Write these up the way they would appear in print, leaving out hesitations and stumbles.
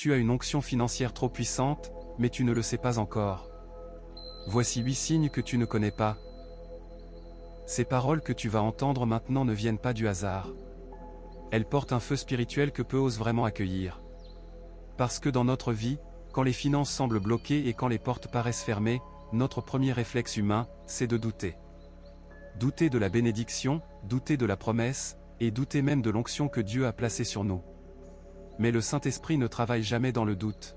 tu as une onction financière trop puissante, mais tu ne le sais pas encore. Voici 8 signes que tu ne connais pas. Ces paroles que tu vas entendre maintenant ne viennent pas du hasard. Elles portent un feu spirituel que peu osent vraiment accueillir. Parce que dans notre vie, quand les finances semblent bloquées et quand les portes paraissent fermées, notre premier réflexe humain, c'est de douter. Douter de la bénédiction, douter de la promesse, et douter même de l'onction que Dieu a placée sur nous. Mais le Saint-Esprit ne travaille jamais dans le doute.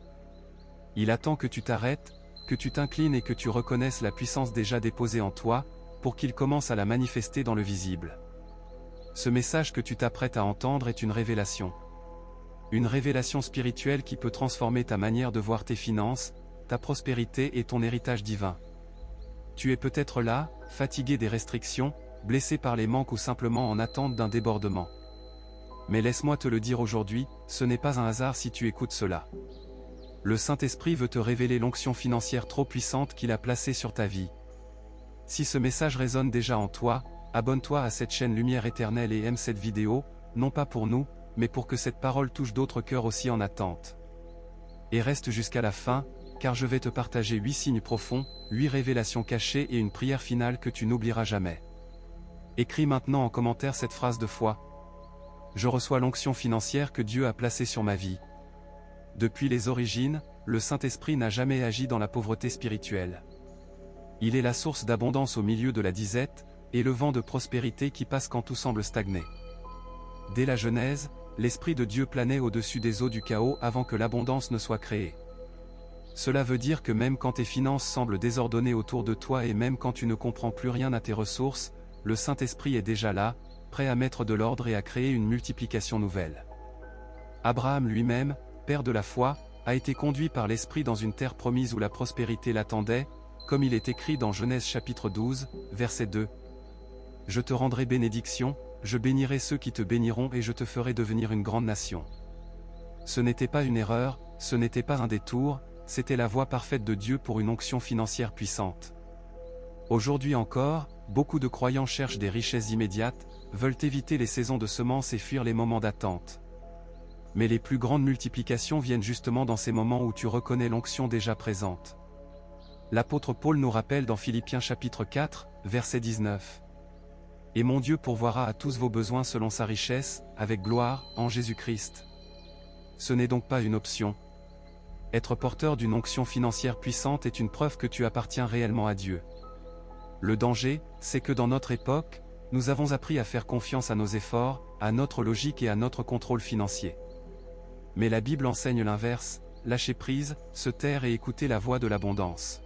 Il attend que tu t'arrêtes, que tu t'inclines et que tu reconnaisses la puissance déjà déposée en toi, pour qu'il commence à la manifester dans le visible. Ce message que tu t'apprêtes à entendre est une révélation. Une révélation spirituelle qui peut transformer ta manière de voir tes finances, ta prospérité et ton héritage divin. Tu es peut-être là, fatigué des restrictions, blessé par les manques ou simplement en attente d'un débordement. Mais laisse-moi te le dire aujourd'hui, ce n'est pas un hasard si tu écoutes cela. Le Saint-Esprit veut te révéler l'onction financière trop puissante qu'il a placée sur ta vie. Si ce message résonne déjà en toi, abonne-toi à cette chaîne Lumière Éternelle et aime cette vidéo, non pas pour nous, mais pour que cette parole touche d'autres cœurs aussi en attente. Et reste jusqu'à la fin, car je vais te partager 8 signes profonds, 8 révélations cachées et une prière finale que tu n'oublieras jamais. Écris maintenant en commentaire cette phrase de foi. Je reçois l'onction financière que Dieu a placée sur ma vie. Depuis les origines, le Saint-Esprit n'a jamais agi dans la pauvreté spirituelle. Il est la source d'abondance au milieu de la disette, et le vent de prospérité qui passe quand tout semble stagner. Dès la Genèse, l'Esprit de Dieu planait au-dessus des eaux du chaos avant que l'abondance ne soit créée. Cela veut dire que même quand tes finances semblent désordonnées autour de toi et même quand tu ne comprends plus rien à tes ressources, le Saint-Esprit est déjà là, prêt à mettre de l'ordre et à créer une multiplication nouvelle. Abraham lui-même, père de la foi, a été conduit par l'Esprit dans une terre promise où la prospérité l'attendait, comme il est écrit dans Genèse chapitre 12, verset 2. Je te rendrai bénédiction, je bénirai ceux qui te béniront et je te ferai devenir une grande nation. Ce n'était pas une erreur, ce n'était pas un détour, c'était la voie parfaite de Dieu pour une onction financière puissante. Aujourd'hui encore, beaucoup de croyants cherchent des richesses immédiates, veulent éviter les saisons de semences et fuir les moments d'attente. Mais les plus grandes multiplications viennent justement dans ces moments où tu reconnais l'onction déjà présente. L'apôtre Paul nous rappelle dans Philippiens chapitre 4, verset 19. Et mon Dieu pourvoira à tous vos besoins selon sa richesse, avec gloire, en Jésus-Christ. Ce n'est donc pas une option. Être porteur d'une onction financière puissante est une preuve que tu appartiens réellement à Dieu. Le danger, c'est que dans notre époque, nous avons appris à faire confiance à nos efforts, à notre logique et à notre contrôle financier. Mais la Bible enseigne l'inverse, lâcher prise, se taire et écouter la voix de l'abondance.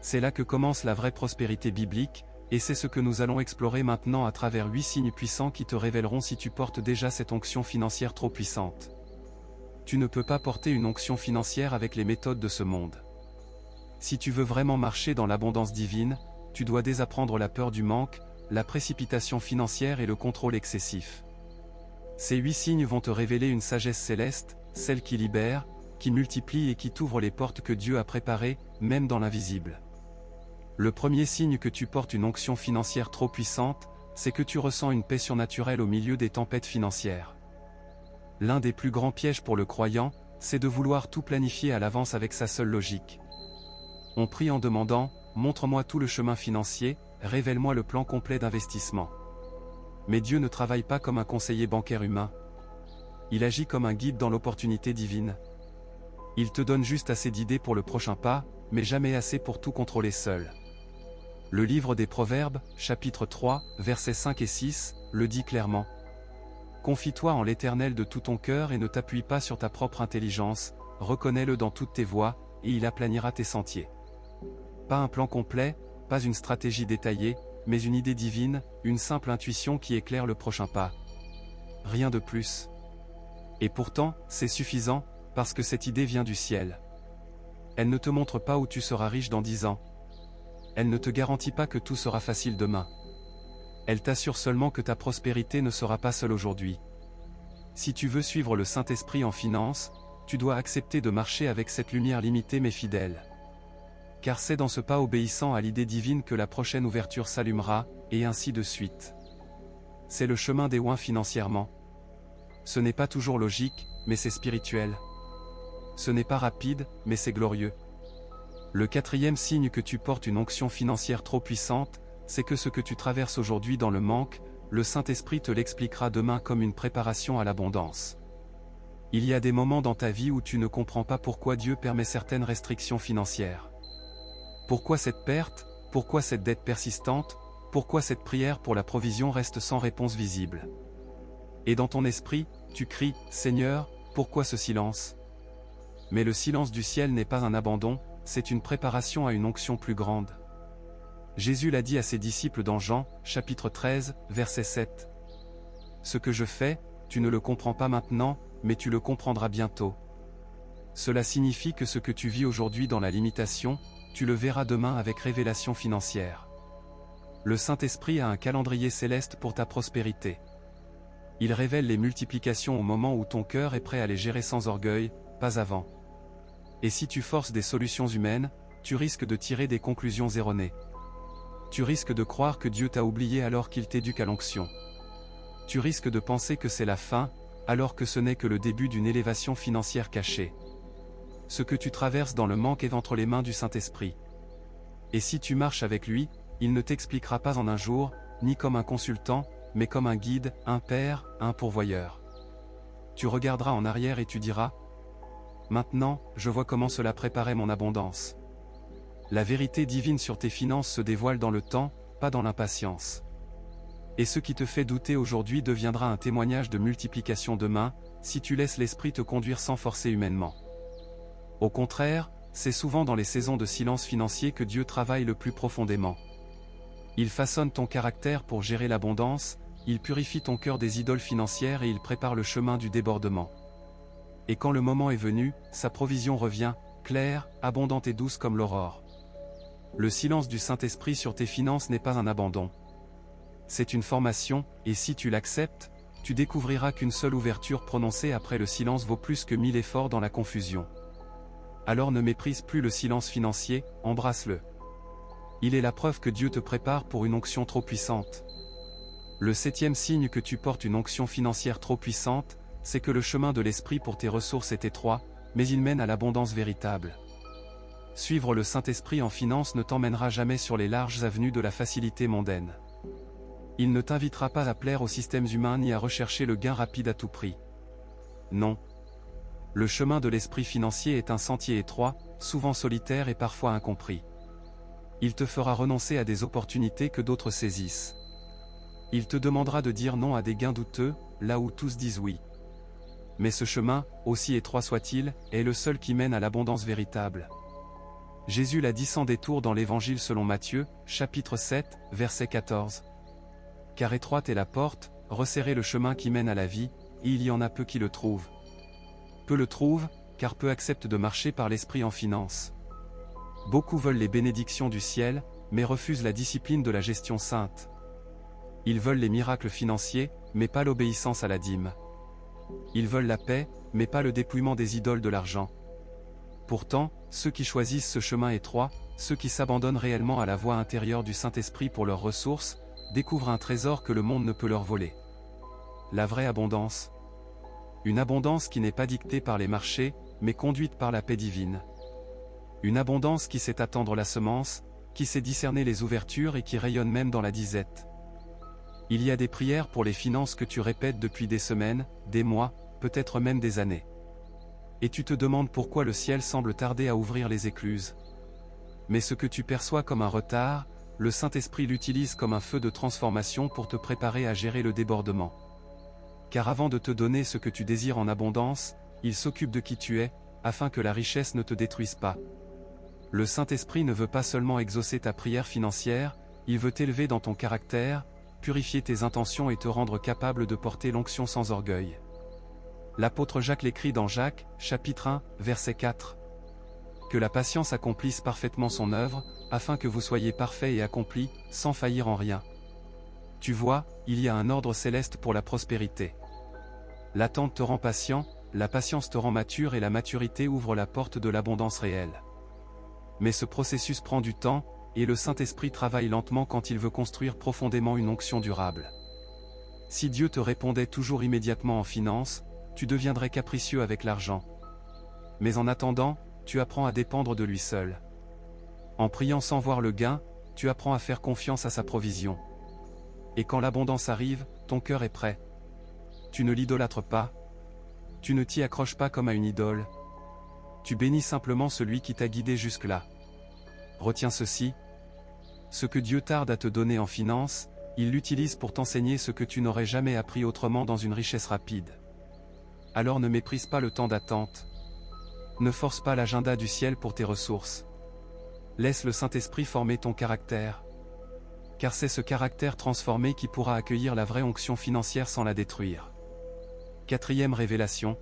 C'est là que commence la vraie prospérité biblique, et c'est ce que nous allons explorer maintenant à travers 8 signes puissants qui te révéleront si tu portes déjà cette onction financière trop puissante. Tu ne peux pas porter une onction financière avec les méthodes de ce monde. Si tu veux vraiment marcher dans l'abondance divine, tu dois désapprendre la peur du manque, la précipitation financière et le contrôle excessif. Ces 8 signes vont te révéler une sagesse céleste, celle qui libère, qui multiplie et qui t'ouvre les portes que Dieu a préparées, même dans l'invisible. Le premier signe que tu portes une onction financière trop puissante, c'est que tu ressens une paix surnaturelle au milieu des tempêtes financières. L'un des plus grands pièges pour le croyant, c'est de vouloir tout planifier à l'avance avec sa seule logique. On prie en demandant, montre-moi tout le chemin financier, révèle-moi le plan complet d'investissement. Mais Dieu ne travaille pas comme un conseiller bancaire humain. Il agit comme un guide dans l'opportunité divine. Il te donne juste assez d'idées pour le prochain pas, mais jamais assez pour tout contrôler seul. Le livre des Proverbes, chapitre 3, versets 5 et 6, le dit clairement. Confie-toi en l'Éternel de tout ton cœur et ne t'appuie pas sur ta propre intelligence, reconnais-le dans toutes tes voies, et il aplanira tes sentiers. Pas un plan complet, pas une stratégie détaillée, mais une idée divine, une simple intuition qui éclaire le prochain pas. Rien de plus. Et pourtant, c'est suffisant, parce que cette idée vient du ciel. Elle ne te montre pas où tu seras riche dans 10 ans. Elle ne te garantit pas que tout sera facile demain. Elle t'assure seulement que ta prospérité ne sera pas seule aujourd'hui. Si tu veux suivre le Saint-Esprit en finance, tu dois accepter de marcher avec cette lumière limitée mais fidèle. Car c'est dans ce pas obéissant à l'idée divine que la prochaine ouverture s'allumera, et ainsi de suite. C'est le chemin des ouins financièrement. Ce n'est pas toujours logique, mais c'est spirituel. Ce n'est pas rapide, mais c'est glorieux. Le quatrième signe que tu portes une onction financière trop puissante, c'est que ce que tu traverses aujourd'hui dans le manque, le Saint-Esprit te l'expliquera demain comme une préparation à l'abondance. Il y a des moments dans ta vie où tu ne comprends pas pourquoi Dieu permet certaines restrictions financières. Pourquoi cette perte? Pourquoi cette dette persistante? Pourquoi cette prière pour la provision reste sans réponse visible? Et dans ton esprit, tu cries, Seigneur, pourquoi ce silence? Mais le silence du ciel n'est pas un abandon, c'est une préparation à une onction plus grande. Jésus l'a dit à ses disciples dans Jean, chapitre 13, verset 7. Ce que je fais, tu ne le comprends pas maintenant, mais tu le comprendras bientôt. Cela signifie que ce que tu vis aujourd'hui dans la limitation, tu le verras demain avec révélation financière. Le Saint-Esprit a un calendrier céleste pour ta prospérité. Il révèle les multiplications au moment où ton cœur est prêt à les gérer sans orgueil, pas avant. Et si tu forces des solutions humaines, tu risques de tirer des conclusions erronées. Tu risques de croire que Dieu t'a oublié alors qu'il t'éduque à l'onction. Tu risques de penser que c'est la fin, alors que ce n'est que le début d'une élévation financière cachée. Ce que tu traverses dans le manque est entre les mains du Saint-Esprit. Et si tu marches avec lui, il ne t'expliquera pas en un jour, ni comme un consultant, mais comme un guide, un père, un pourvoyeur. Tu regarderas en arrière et tu diras, maintenant, je vois comment cela préparait mon abondance. La vérité divine sur tes finances se dévoile dans le temps, pas dans l'impatience. Et ce qui te fait douter aujourd'hui deviendra un témoignage de multiplication demain, si tu laisses l'esprit te conduire sans forcer humainement. Au contraire, c'est souvent dans les saisons de silence financier que Dieu travaille le plus profondément. Il façonne ton caractère pour gérer l'abondance, il purifie ton cœur des idoles financières et il prépare le chemin du débordement. Et quand le moment est venu, sa provision revient, claire, abondante et douce comme l'aurore. Le silence du Saint-Esprit sur tes finances n'est pas un abandon. C'est une formation, et si tu l'acceptes, tu découvriras qu'une seule ouverture prononcée après le silence vaut plus que 1000 efforts dans la confusion. Alors ne méprise plus le silence financier, embrasse-le. Il est la preuve que Dieu te prépare pour une onction trop puissante. Le septième signe que tu portes une onction financière trop puissante, c'est que le chemin de l'esprit pour tes ressources est étroit, mais il mène à l'abondance véritable. Suivre le Saint-Esprit en finance ne t'emmènera jamais sur les larges avenues de la facilité mondaine. Il ne t'invitera pas à plaire aux systèmes humains ni à rechercher le gain rapide à tout prix. Non. Le chemin de l'esprit financier est un sentier étroit, souvent solitaire et parfois incompris. Il te fera renoncer à des opportunités que d'autres saisissent. Il te demandera de dire non à des gains douteux, là où tous disent oui. Mais ce chemin, aussi étroit soit-il, est le seul qui mène à l'abondance véritable. Jésus l'a dit sans détour dans l'Évangile selon Matthieu, chapitre 7, verset 14. Car étroite est la porte, resserré le chemin qui mène à la vie, et il y en a peu qui le trouvent. Peu le trouvent, car peu acceptent de marcher par l'esprit en finance. Beaucoup veulent les bénédictions du ciel, mais refusent la discipline de la gestion sainte. Ils veulent les miracles financiers, mais pas l'obéissance à la dîme. Ils veulent la paix, mais pas le dépouillement des idoles de l'argent. Pourtant, ceux qui choisissent ce chemin étroit, ceux qui s'abandonnent réellement à la voie intérieure du Saint-Esprit pour leurs ressources, découvrent un trésor que le monde ne peut leur voler. La vraie abondance. Une abondance qui n'est pas dictée par les marchés, mais conduite par la paix divine. Une abondance qui sait attendre la semence, qui sait discerner les ouvertures et qui rayonne même dans la disette. Il y a des prières pour les finances que tu répètes depuis des semaines, des mois, peut-être même des années. Et tu te demandes pourquoi le ciel semble tarder à ouvrir les écluses. Mais ce que tu perçois comme un retard, le Saint-Esprit l'utilise comme un feu de transformation pour te préparer à gérer le débordement. Car avant de te donner ce que tu désires en abondance, il s'occupe de qui tu es, afin que la richesse ne te détruise pas. Le Saint-Esprit ne veut pas seulement exaucer ta prière financière, il veut t'élever dans ton caractère, purifier tes intentions et te rendre capable de porter l'onction sans orgueil. L'apôtre Jacques l'écrit dans Jacques, chapitre 1, verset 4. Que la patience accomplisse parfaitement son œuvre, afin que vous soyez parfaits et accomplis, sans faillir en rien. Tu vois, il y a un ordre céleste pour la prospérité. L'attente te rend patient, la patience te rend mature et la maturité ouvre la porte de l'abondance réelle. Mais ce processus prend du temps, et le Saint-Esprit travaille lentement quand il veut construire profondément une onction durable. Si Dieu te répondait toujours immédiatement en finance, tu deviendrais capricieux avec l'argent. Mais en attendant, tu apprends à dépendre de lui seul. En priant sans voir le gain, tu apprends à faire confiance à sa provision. Et quand l'abondance arrive, ton cœur est prêt. Tu ne l'idolâtres pas. Tu ne t'y accroches pas comme à une idole. Tu bénis simplement celui qui t'a guidé jusque-là. Retiens ceci. Ce que Dieu tarde à te donner en finance, il l'utilise pour t'enseigner ce que tu n'aurais jamais appris autrement dans une richesse rapide. Alors ne méprise pas le temps d'attente. Ne force pas l'agenda du ciel pour tes ressources. Laisse le Saint-Esprit former ton caractère. Car c'est ce caractère transformé qui pourra accueillir la vraie onction financière sans la détruire. Quatrième révélation.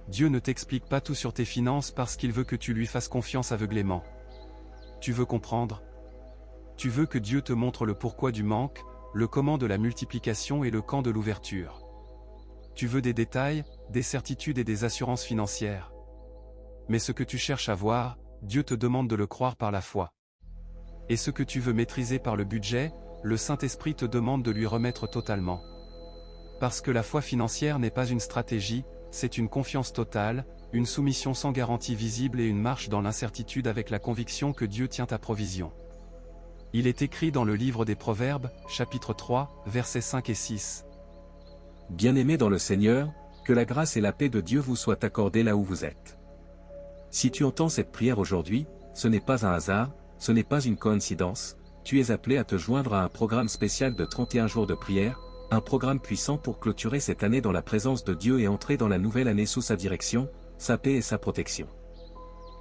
Dieu ne t'explique pas tout sur tes finances parce qu'il veut que tu lui fasses confiance aveuglément. Tu veux comprendre? Tu veux que Dieu te montre le pourquoi du manque, le comment de la multiplication et le quand de l'ouverture. Tu veux des détails, des certitudes et des assurances financières. Mais ce que tu cherches à voir, Dieu te demande de le croire par la foi. Et ce que tu veux maîtriser par le budget, le Saint-Esprit te demande de lui remettre totalement. Parce que la foi financière n'est pas une stratégie, c'est une confiance totale, une soumission sans garantie visible et une marche dans l'incertitude avec la conviction que Dieu tient ta provision. Il est écrit dans le livre des Proverbes, chapitre 3, versets 5 et 6. Bien-aimés dans le Seigneur, que la grâce et la paix de Dieu vous soient accordées là où vous êtes. Si tu entends cette prière aujourd'hui, ce n'est pas un hasard, ce n'est pas une coïncidence, tu es appelé à te joindre à un programme spécial de 31 jours de prière, un programme puissant pour clôturer cette année dans la présence de Dieu et entrer dans la nouvelle année sous sa direction, sa paix et sa protection.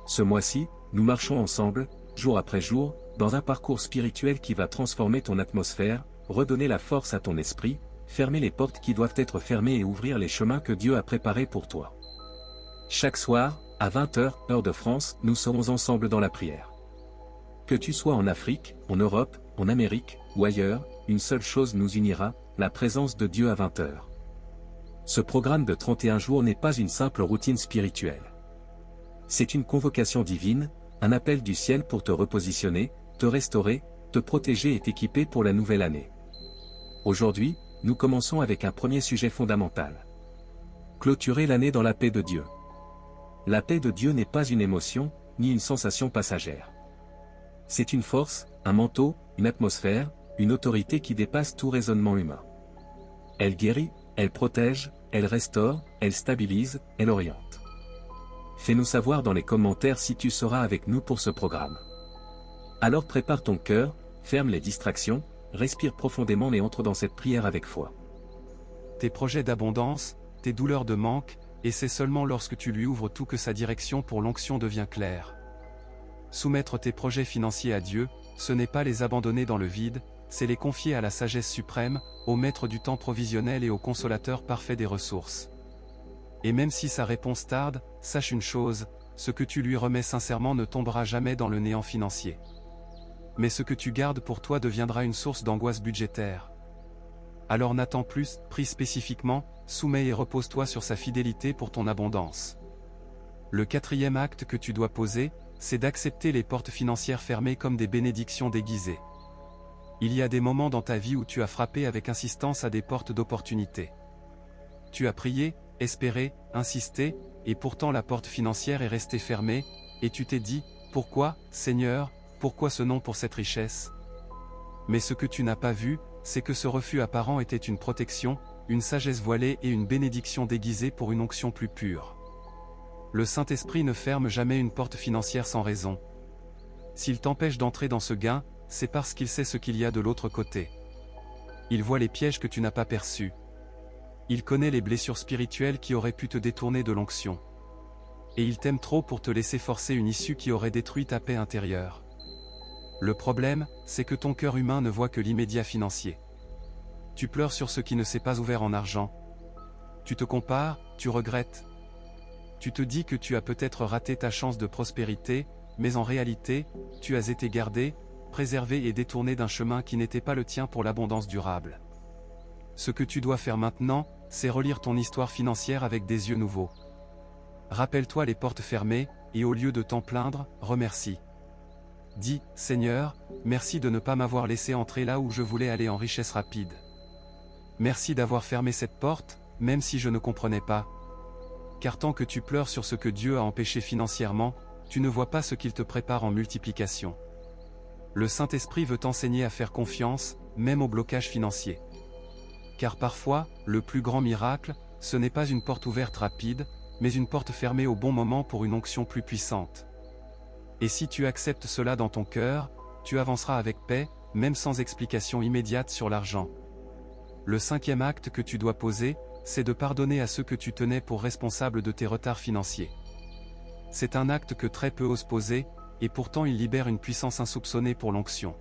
Ce mois-ci, nous marchons ensemble, jour après jour, dans un parcours spirituel qui va transformer ton atmosphère, redonner la force à ton esprit, fermer les portes qui doivent être fermées et ouvrir les chemins que Dieu a préparés pour toi. Chaque soir, à 20h, heure de France, nous serons ensemble dans la prière. Que tu sois en Afrique, en Europe, en Amérique, ou ailleurs, une seule chose nous unira, la présence de Dieu à 20h. Ce programme de 31 jours n'est pas une simple routine spirituelle. C'est une convocation divine, un appel du ciel pour te repositionner, te restaurer, te protéger et t'équiper pour la nouvelle année. Aujourd'hui, nous commençons avec un premier sujet fondamental. Clôturer l'année dans la paix de Dieu. La paix de Dieu n'est pas une émotion, ni une sensation passagère. C'est une force, un manteau, une atmosphère, une autorité qui dépasse tout raisonnement humain. Elle guérit, elle protège, elle restaure, elle stabilise, elle oriente. Fais-nous savoir dans les commentaires si tu seras avec nous pour ce programme. Alors prépare ton cœur, ferme les distractions, respire profondément et entre dans cette prière avec foi. Tes projets d'abondance, tes douleurs de manque, et c'est seulement lorsque tu lui ouvres tout que sa direction pour l'onction devient claire. Soumettre tes projets financiers à Dieu, ce n'est pas les abandonner dans le vide, c'est les confier à la sagesse suprême, au maître du temps provisionnel et au consolateur parfait des ressources. Et même si sa réponse tarde, sache une chose, ce que tu lui remets sincèrement ne tombera jamais dans le néant financier. Mais ce que tu gardes pour toi deviendra une source d'angoisse budgétaire. Alors n'attends plus, prie spécifiquement, soumets et repose-toi sur sa fidélité pour ton abondance. Le quatrième acte que tu dois poser, c'est d'accepter les portes financières fermées comme des bénédictions déguisées. Il y a des moments dans ta vie où tu as frappé avec insistance à des portes d'opportunité. Tu as prié, espéré, insisté, et pourtant la porte financière est restée fermée, et tu t'es dit, pourquoi, Seigneur, pourquoi ce nom pour cette richesse? Mais ce que tu n'as pas vu, c'est que ce refus apparent était une protection, une sagesse voilée et une bénédiction déguisée pour une onction plus pure. Le Saint-Esprit ne ferme jamais une porte financière sans raison. S'il t'empêche d'entrer dans ce gain, c'est parce qu'il sait ce qu'il y a de l'autre côté. Il voit les pièges que tu n'as pas perçus. Il connaît les blessures spirituelles qui auraient pu te détourner de l'onction. Et il t'aime trop pour te laisser forcer une issue qui aurait détruit ta paix intérieure. Le problème, c'est que ton cœur humain ne voit que l'immédiat financier. Tu pleures sur ce qui ne s'est pas ouvert en argent. Tu te compares, tu regrettes. Tu te dis que tu as peut-être raté ta chance de prospérité, mais en réalité, tu as été gardé, préservé et détourné d'un chemin qui n'était pas le tien pour l'abondance durable. Ce que tu dois faire maintenant, c'est relire ton histoire financière avec des yeux nouveaux. Rappelle-toi les portes fermées, et au lieu de t'en plaindre, remercie. Dis, Seigneur, merci de ne pas m'avoir laissé entrer là où je voulais aller en richesse rapide. Merci d'avoir fermé cette porte, même si je ne comprenais pas. car tant que tu pleures sur ce que Dieu a empêché financièrement, tu ne vois pas ce qu'il te prépare en multiplication. Le Saint-Esprit veut t'enseigner à faire confiance, même au blocage financier. Car parfois, le plus grand miracle, ce n'est pas une porte ouverte rapide, mais une porte fermée au bon moment pour une onction plus puissante. Et si tu acceptes cela dans ton cœur, tu avanceras avec paix, même sans explication immédiate sur l'argent. Le 5e acte que tu dois poser, c'est de pardonner à ceux que tu tenais pour responsables de tes retards financiers. C'est un acte que très peu osent poser, et pourtant il libère une puissance insoupçonnée pour l'onction.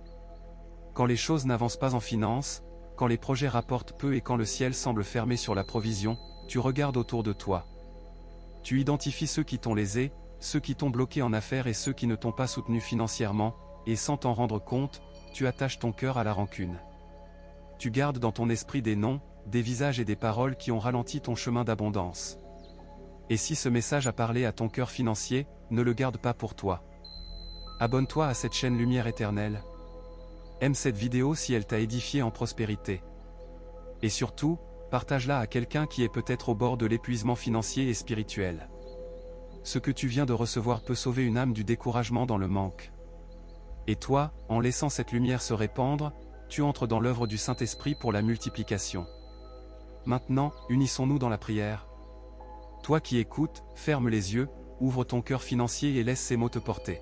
Quand les choses n'avancent pas en finance, quand les projets rapportent peu et quand le ciel semble fermé sur la provision, tu regardes autour de toi. Tu identifies ceux qui t'ont lésé, ceux qui t'ont bloqué en affaires et ceux qui ne t'ont pas soutenu financièrement, et sans t'en rendre compte, tu attaches ton cœur à la rancune. Tu gardes dans ton esprit des noms, des visages et des paroles qui ont ralenti ton chemin d'abondance. Et si ce message a parlé à ton cœur financier, ne le garde pas pour toi. Abonne-toi à cette chaîne Lumière Éternelle. Aime cette vidéo si elle t'a édifié en prospérité. Et surtout, partage-la à quelqu'un qui est peut-être au bord de l'épuisement financier et spirituel. Ce que tu viens de recevoir peut sauver une âme du découragement dans le manque. Et toi, en laissant cette lumière se répandre, tu entres dans l'œuvre du Saint-Esprit pour la multiplication. Maintenant, unissons-nous dans la prière. Toi qui écoutes, ferme les yeux, ouvre ton cœur financier et laisse ces mots te porter.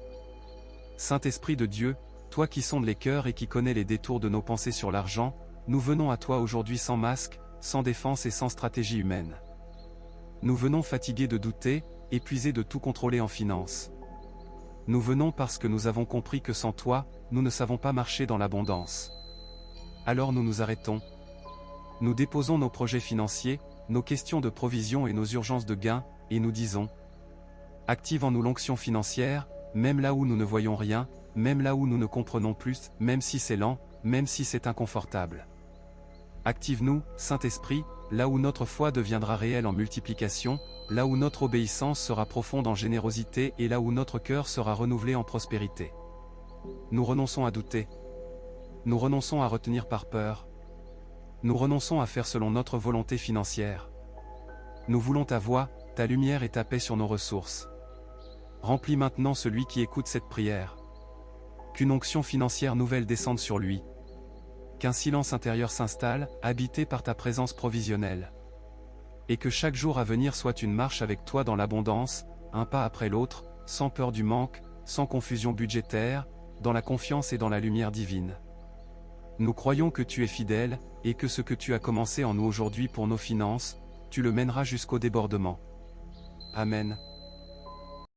Saint-Esprit de Dieu, toi qui sondes les cœurs et qui connais les détours de nos pensées sur l'argent, nous venons à toi aujourd'hui sans masque, sans défense et sans stratégie humaine. Nous venons fatigués de douter, épuisés de tout contrôler en finance. Nous venons parce que nous avons compris que sans toi, nous ne savons pas marcher dans l'abondance. Alors nous nous arrêtons. Nous déposons nos projets financiers, nos questions de provision et nos urgences de gain, et nous disons: active en nous l'onction financière, même là où nous ne voyons rien, même là où nous ne comprenons plus, même si c'est lent, même si c'est inconfortable. Active-nous, Saint-Esprit, là où notre foi deviendra réelle en multiplication, là où notre obéissance sera profonde en générosité et là où notre cœur sera renouvelé en prospérité. Nous renonçons à douter. Nous renonçons à retenir par peur. Nous renonçons à faire selon notre volonté financière. Nous voulons ta voix, ta lumière et ta paix sur nos ressources. Remplis maintenant celui qui écoute cette prière. Qu'une onction financière nouvelle descende sur lui. Qu'un silence intérieur s'installe, habité par ta présence provisionnelle. Et que chaque jour à venir soit une marche avec toi dans l'abondance, un pas après l'autre, sans peur du manque, sans confusion budgétaire, dans la confiance et dans la lumière divine. Nous croyons que tu es fidèle, et que ce que tu as commencé en nous aujourd'hui pour nos finances, tu le mèneras jusqu'au débordement. Amen.